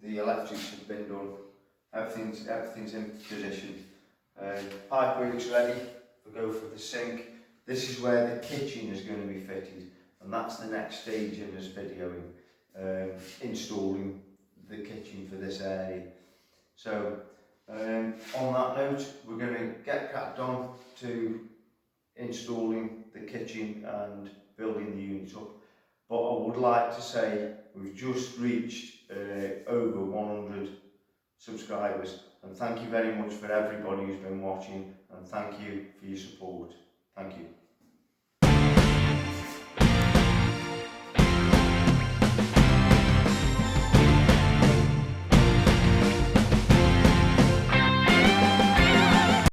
the electrics have been done, everything's in position. Pipework's ready to go for the sink. This is where the kitchen is going to be fitted, and that's the next stage in this video, installing the kitchen for this area. So on that note, we're going to get cracked on to installing the kitchen and building the unit up. But I would like to say we've just reached over 100 subscribers, and thank you very much for everybody who's been watching, and thank you for your support. Thank you.